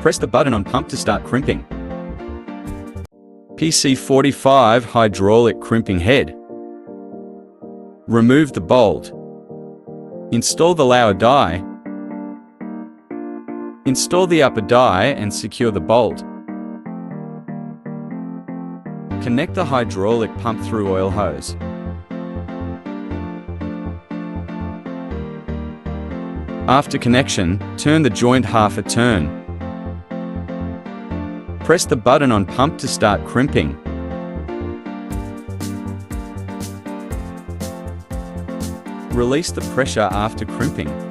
Press the button on pump to start crimping. PC-45 Hydraulic crimping head. Remove the bolt. Install the lower die. Install the upper die and secure the bolt. Connect the hydraulic pump through oil hose. After connection, turn the joint half a turn. Press the button on pump to start crimping. Release the pressure after crimping.